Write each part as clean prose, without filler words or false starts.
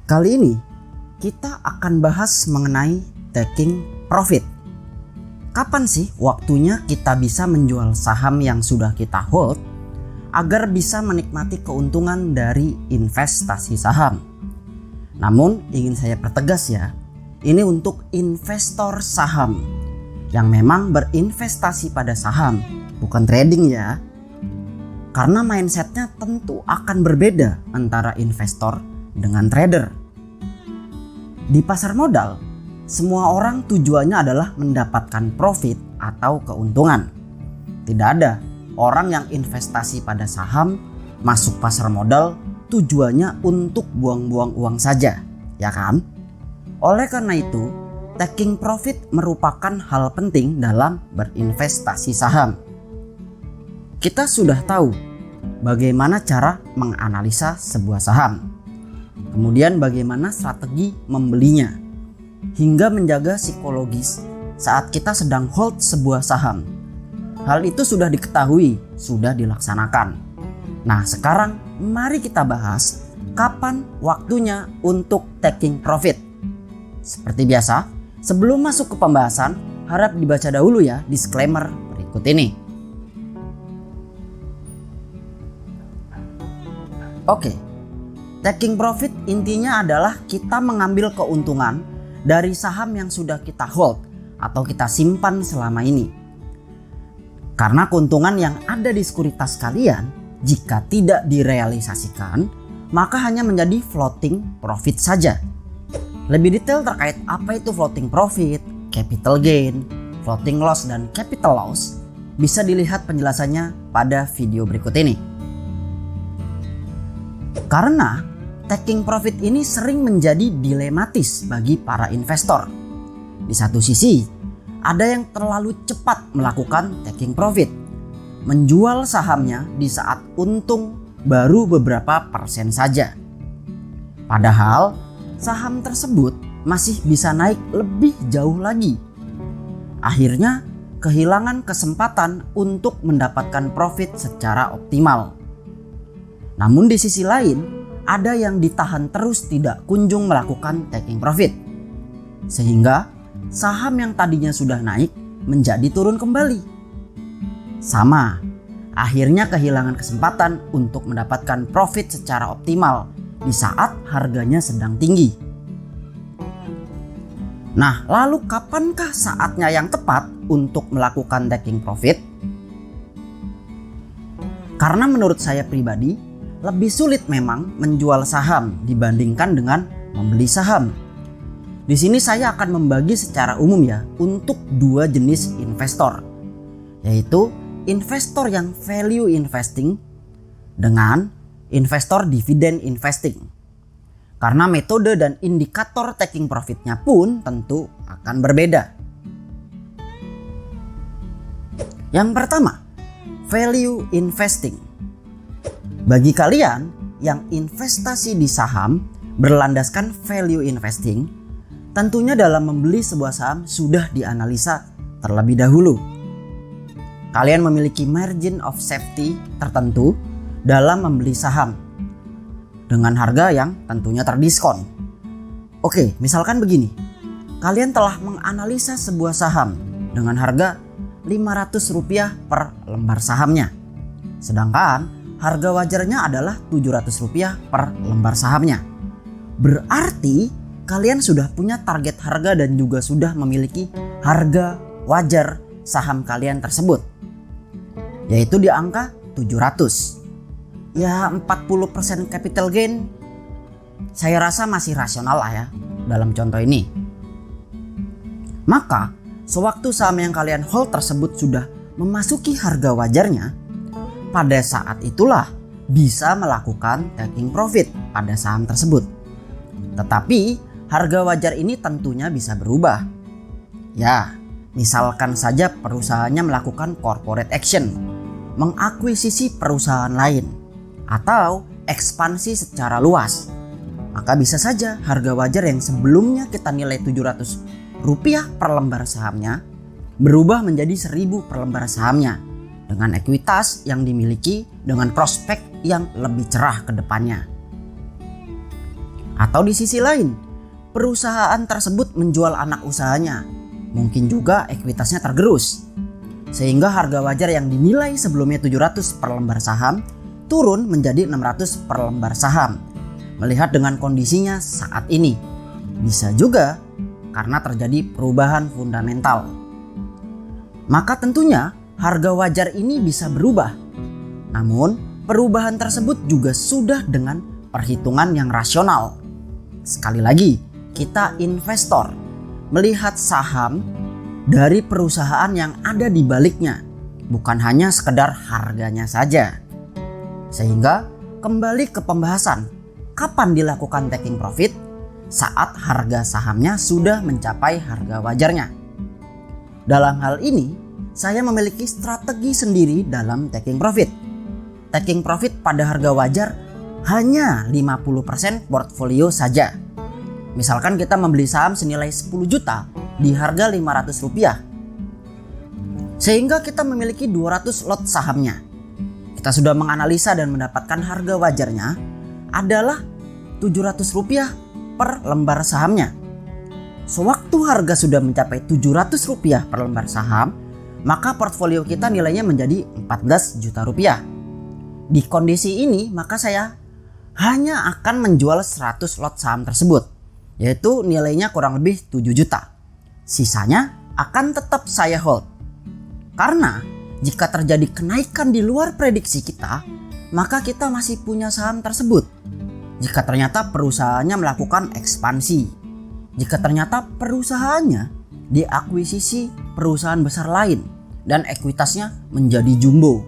Kali ini kita akan bahas mengenai taking profit. Kapan sih waktunya kita bisa menjual saham yang sudah kita hold agar bisa menikmati keuntungan dari investasi saham? Namun ingin saya pertegas ya, ini untuk investor saham yang memang berinvestasi pada saham, bukan trading ya. Karena mindsetnya tentu akan berbeda antara investor dengan trader. Di pasar modal, semua orang tujuannya adalah mendapatkan profit atau keuntungan. Tidak ada orang yang investasi pada saham masuk pasar modal tujuannya untuk buang-buang uang saja, ya kan? Oleh karena itu, taking profit merupakan hal penting dalam berinvestasi saham. Kita sudah tahu bagaimana cara menganalisa sebuah saham, kemudian bagaimana strategi membelinya, hingga menjaga psikologis saat kita sedang hold sebuah saham. Hal itu sudah diketahui, sudah dilaksanakan. Nah, sekarang mari kita bahas kapan waktunya untuk taking profit. Seperti biasa, sebelum masuk ke pembahasan, harap dibaca dahulu ya disclaimer berikut ini. Oke, taking profit intinya adalah kita mengambil keuntungan dari saham yang sudah kita hold atau kita simpan selama ini. Karena keuntungan yang ada di sekuritas kalian jika tidak direalisasikan, maka hanya menjadi floating profit saja. Lebih detail terkait apa itu floating profit, capital gain, floating loss, dan capital loss bisa dilihat penjelasannya pada video berikut ini. Karena taking profit ini sering menjadi dilematis bagi para investor. Di satu sisi, ada yang terlalu cepat melakukan taking profit, menjual sahamnya di saat untung baru beberapa persen saja. Padahal saham tersebut masih bisa naik lebih jauh lagi. Akhirnya kehilangan kesempatan untuk mendapatkan profit secara optimal. Namun di sisi lain, ada yang ditahan terus tidak kunjung melakukan taking profit. Sehingga saham yang tadinya sudah naik menjadi turun kembali. Sama, akhirnya kehilangan kesempatan untuk mendapatkan profit secara optimal di saat harganya sedang tinggi. Nah, lalu kapankah saatnya yang tepat untuk melakukan taking profit? Karena menurut saya pribadi, lebih sulit memang menjual saham dibandingkan dengan membeli saham. Di sini saya akan membagi secara umum ya untuk dua jenis investor, yaitu investor yang value investing dengan investor dividend investing. Karena metode dan indikator taking profitnya pun tentu akan berbeda. Yang pertama, value investing. Bagi kalian yang investasi di saham berlandaskan value investing, tentunya dalam membeli sebuah saham sudah dianalisa terlebih dahulu. Kalian memiliki margin of safety tertentu dalam membeli saham dengan harga yang tentunya terdiskon. Oke, misalkan begini. Kalian telah menganalisa sebuah saham dengan harga Rp500 per lembar sahamnya. Sedangkan harga wajarnya adalah Rp700 per lembar sahamnya. Berarti kalian sudah punya target harga dan juga sudah memiliki harga wajar saham kalian tersebut, yaitu di angka 700. Ya 40% capital gain saya rasa masih rasional lah ya dalam contoh ini. Maka sewaktu saham yang kalian hold tersebut sudah memasuki harga wajarnya, pada saat itulah bisa melakukan taking profit pada saham tersebut. Tetapi harga wajar ini tentunya bisa berubah. Ya, misalkan saja perusahaannya melakukan corporate action, mengakuisisi perusahaan lain, atau ekspansi secara luas. Maka bisa saja harga wajar yang sebelumnya kita nilai Rp700 per lembar sahamnya berubah menjadi Rp1.000 per lembar sahamnya, dengan ekuitas yang dimiliki dengan prospek yang lebih cerah ke depannya. Atau di sisi lain, perusahaan tersebut menjual anak usahanya, mungkin juga ekuitasnya tergerus, sehingga harga wajar yang dinilai sebelumnya 700 per lembar saham turun menjadi 600 per lembar saham. Melihat dengan kondisinya saat ini, bisa juga karena terjadi perubahan fundamental. Maka tentunya harga wajar ini bisa berubah. Namun perubahan tersebut juga sudah dengan perhitungan yang rasional. Sekali lagi, kita investor melihat saham dari perusahaan yang ada di baliknya, bukan hanya sekedar harganya saja. Sehingga kembali ke pembahasan, kapan dilakukan taking profit? Saat harga sahamnya sudah mencapai harga wajarnya. Dalam hal ini, saya memiliki strategi sendiri dalam taking profit. Taking profit pada harga wajar hanya 50% portfolio saja. Misalkan kita membeli saham senilai 10 juta di harga 500 rupiah. Sehingga kita memiliki 200 lot sahamnya. Kita sudah menganalisa dan mendapatkan harga wajarnya adalah 700 rupiah per lembar sahamnya. Sewaktu harga sudah mencapai 700 rupiah per lembar saham, maka portfolio kita nilainya menjadi 14 juta rupiah. Di kondisi ini, maka saya hanya akan menjual 100 lot saham tersebut, yaitu nilainya kurang lebih 7 juta. Sisanya akan tetap saya hold. Karena jika terjadi kenaikan di luar prediksi kita, maka kita masih punya saham tersebut. Jika ternyata perusahaannya melakukan ekspansi, jika ternyata perusahaannya diakuisisi perusahaan besar lain dan ekuitasnya menjadi jumbo,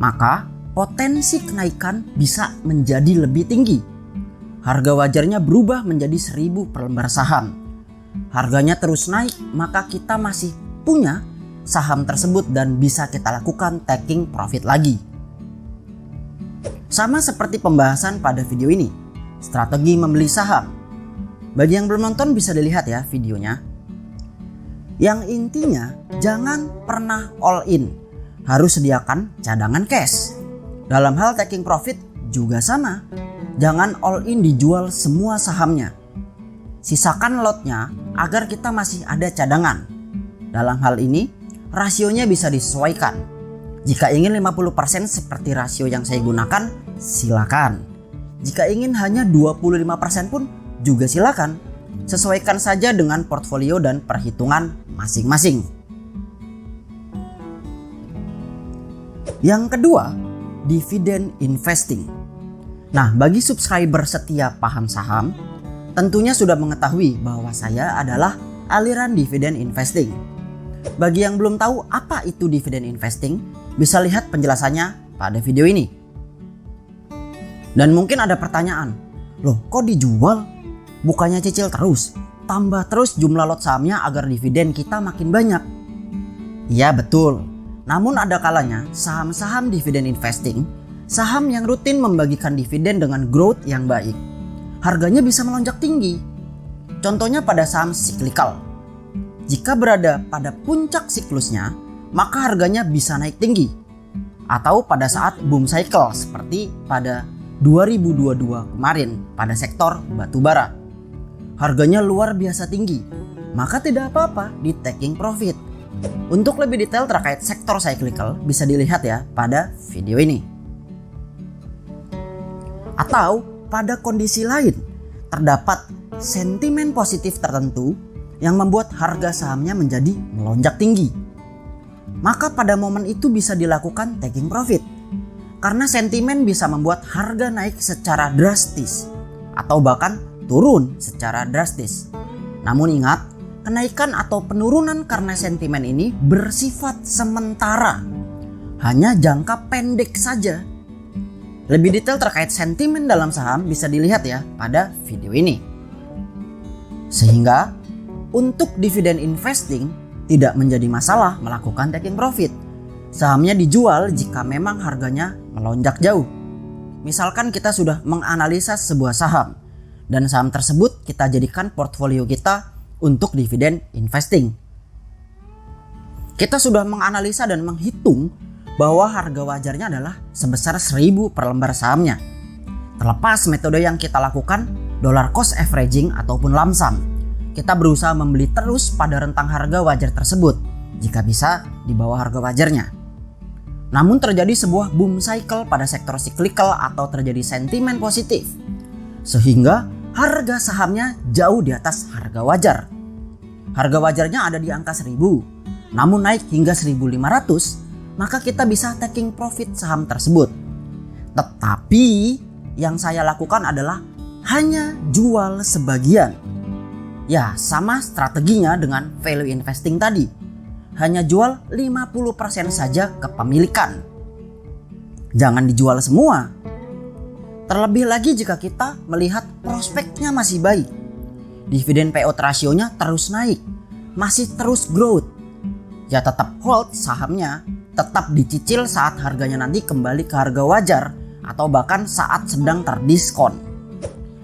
maka potensi kenaikan bisa menjadi lebih tinggi. Harga wajarnya berubah menjadi 1000 per lembar saham. Harganya terus naik, maka kita masih punya saham tersebut dan bisa kita lakukan taking profit lagi. Sama seperti pembahasan pada video ini, strategi membeli saham. Bagi yang belum nonton bisa dilihat ya videonya. Yang intinya jangan pernah all in, harus sediakan cadangan cash. Dalam hal taking profit juga sama, jangan all in dijual semua sahamnya. Sisakan lotnya agar kita masih ada cadangan. Dalam hal ini rasionya bisa disesuaikan. Jika ingin 50% seperti rasio yang saya gunakan, silakan. Jika ingin hanya 25% pun juga silakan. Sesuaikan saja dengan portfolio dan perhitungan masing-masing. Yang kedua, dividend investing. Nah, bagi subscriber setia Paham Saham, tentunya sudah mengetahui bahwa saya adalah aliran dividend investing. Bagi yang belum tahu apa itu dividend investing, bisa lihat penjelasannya pada video ini. Dan mungkin ada pertanyaan, loh kok dijual? Bukannya cicil terus, tambah terus jumlah lot sahamnya agar dividen kita makin banyak. Iya betul, namun ada kalanya saham-saham dividend investing, saham yang rutin membagikan dividen dengan growth yang baik, harganya bisa melonjak tinggi. Contohnya pada saham cyclical. Jika berada pada puncak siklusnya, maka harganya bisa naik tinggi. Atau pada saat boom cycle seperti pada 2022 kemarin pada sektor batubara. Harganya luar biasa tinggi, maka tidak apa-apa di taking profit. Untuk lebih detail terkait sektor cyclical bisa dilihat ya pada video ini. Atau pada kondisi lain, terdapat sentimen positif tertentu yang membuat harga sahamnya menjadi melonjak tinggi. Maka pada momen itu bisa dilakukan taking profit. Karena sentimen bisa membuat harga naik secara drastis atau bahkan turun secara drastis. Namun ingat, kenaikan atau penurunan karena sentimen ini bersifat sementara. Hanya jangka pendek saja. Lebih detail terkait sentimen dalam saham bisa dilihat ya pada video ini. Sehingga untuk dividen investing tidak menjadi masalah melakukan taking profit. Sahamnya dijual jika memang harganya melonjak jauh. Misalkan kita sudah menganalisa sebuah saham dan saham tersebut kita jadikan portfolio kita untuk dividen investing. Kita sudah menganalisa dan menghitung bahwa harga wajarnya adalah sebesar 1000 per lembar sahamnya. Terlepas metode yang kita lakukan, dollar cost averaging ataupun lump sum, kita berusaha membeli terus pada rentang harga wajar tersebut, jika bisa di bawah harga wajarnya. Namun terjadi sebuah boom cycle pada sektor cyclical atau terjadi sentimen positif, sehingga harga sahamnya jauh di atas harga wajar. Harga wajarnya ada di angka 1000, namun naik hingga 1500, maka kita bisa taking profit saham tersebut. Tetapi yang saya lakukan adalah hanya jual sebagian. Ya, sama strateginya dengan value investing tadi. Hanya jual 50% saja kepemilikan. Jangan dijual semua. Terlebih lagi jika kita melihat prospeknya masih baik. Dividen payout rasionya terus naik, masih terus growth. Ya tetap hold sahamnya, tetap dicicil saat harganya nanti kembali ke harga wajar atau bahkan saat sedang terdiskon.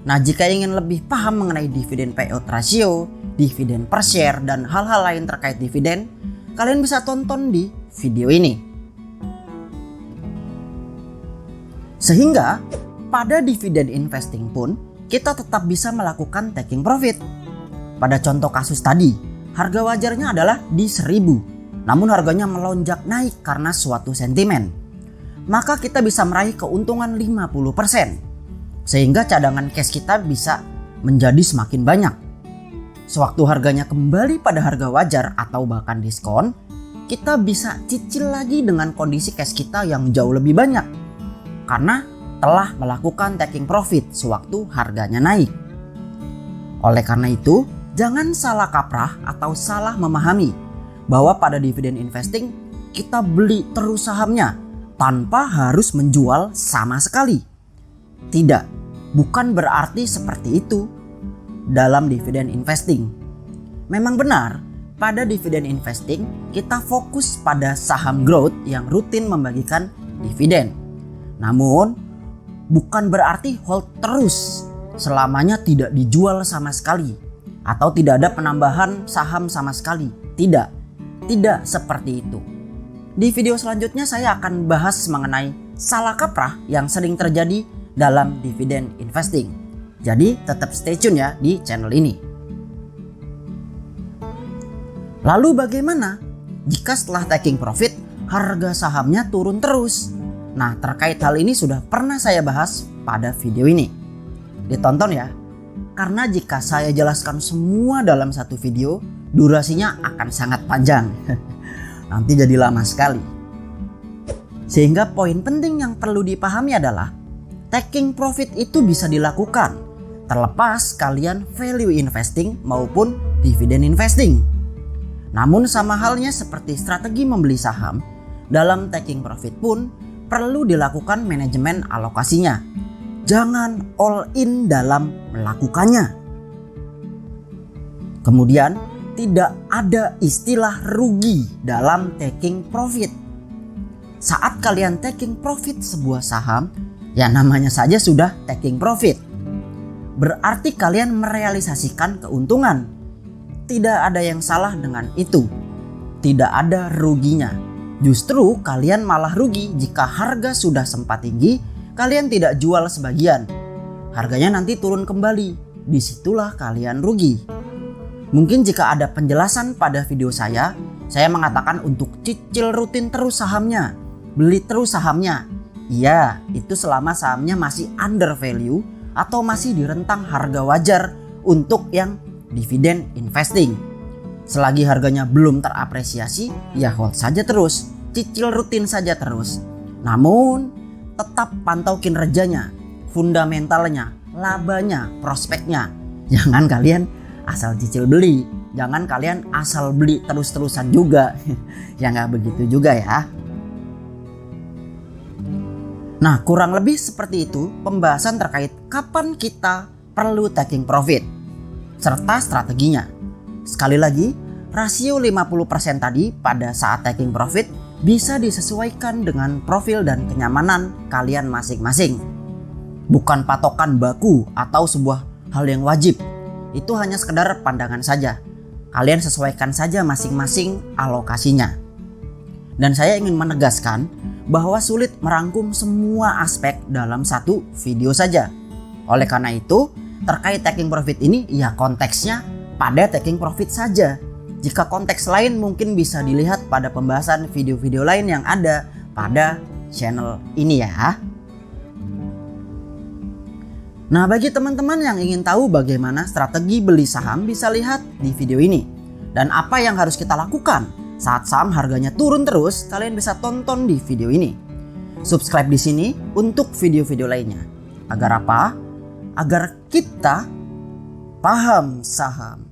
Nah, jika ingin lebih paham mengenai dividen payout ratio, dividen per share, dan hal-hal lain terkait dividen, kalian bisa tonton di video ini. Sehingga pada dividen investing pun kita tetap bisa melakukan taking profit. Pada contoh kasus tadi, harga wajarnya adalah di 1000, namun harganya melonjak naik karena suatu sentimen. Maka kita bisa meraih keuntungan 50%. Sehingga cadangan cash kita bisa menjadi semakin banyak. Sewaktu harganya kembali pada harga wajar atau bahkan diskon, kita bisa cicil lagi dengan kondisi cash kita yang jauh lebih banyak. Karena telah melakukan taking profit sewaktu harganya naik. Oleh karena itu, jangan salah kaprah atau salah memahami bahwa pada dividen investing kita beli terus sahamnya tanpa harus menjual sama sekali. Tidak, bukan berarti seperti itu dalam dividen investing. Memang benar, pada dividen investing kita fokus pada saham growth yang rutin membagikan dividen. Namun, bukan berarti hold terus selamanya tidak dijual sama sekali atau tidak ada penambahan saham sama sekali. Tidak seperti itu. Di video selanjutnya saya akan bahas mengenai salah kaprah yang sering terjadi dalam dividen investing. Jadi tetap stay tune ya di channel ini. Lalu bagaimana jika setelah taking profit harga sahamnya turun terus? Nah, terkait hal ini sudah pernah saya bahas pada video ini. Ditonton ya. Karena jika saya jelaskan semua dalam satu video, durasinya akan sangat panjang. Nanti jadi lama sekali. Sehingga poin penting yang perlu dipahami adalah taking profit itu bisa dilakukan terlepas kalian value investing maupun dividen investing. Namun sama halnya seperti strategi membeli saham, dalam taking profit pun perlu dilakukan manajemen alokasinya. Jangan all in dalam melakukannya. Kemudian tidak ada istilah rugi dalam taking profit. Saat kalian taking profit sebuah saham, ya namanya saja sudah taking profit. Berarti kalian merealisasikan keuntungan. Tidak ada yang salah dengan itu. Tidak ada ruginya. Justru kalian malah rugi jika harga sudah sempat tinggi, kalian tidak jual sebagian. Harganya nanti turun kembali. Disitulah kalian rugi. Mungkin jika ada penjelasan pada video saya mengatakan untuk cicil rutin terus sahamnya, beli terus sahamnya. Iya, itu selama sahamnya masih under value atau masih di rentang harga wajar untuk yang dividen investing. Selagi harganya belum terapresiasi, ya hold saja terus, cicil rutin saja terus. Namun, tetap pantau kinerjanya, fundamentalnya, labanya, prospeknya. Jangan kalian asal cicil beli, jangan kalian asal beli terus-terusan juga. Ya nggak begitu juga ya. Nah, kurang lebih seperti itu pembahasan terkait kapan kita perlu taking profit serta strateginya. Sekali lagi, rasio 50% tadi pada saat taking profit bisa disesuaikan dengan profil dan kenyamanan kalian masing-masing. Bukan patokan baku atau sebuah hal yang wajib. Itu hanya sekedar pandangan saja. Kalian sesuaikan saja masing-masing alokasinya. Dan saya ingin menegaskan bahwa sulit merangkum semua aspek dalam satu video saja. Oleh karena itu, terkait taking profit ini ya konteksnya pada taking profit saja. Jika konteks lain mungkin bisa dilihat pada pembahasan video-video lain yang ada pada channel ini ya. Nah, bagi teman-teman yang ingin tahu bagaimana strategi beli saham, bisa lihat di video ini. Dan apa yang harus kita lakukan saat saham harganya turun terus, kalian bisa tonton di video ini. Subscribe di sini untuk video-video lainnya. Agar apa? Agar kita paham saham.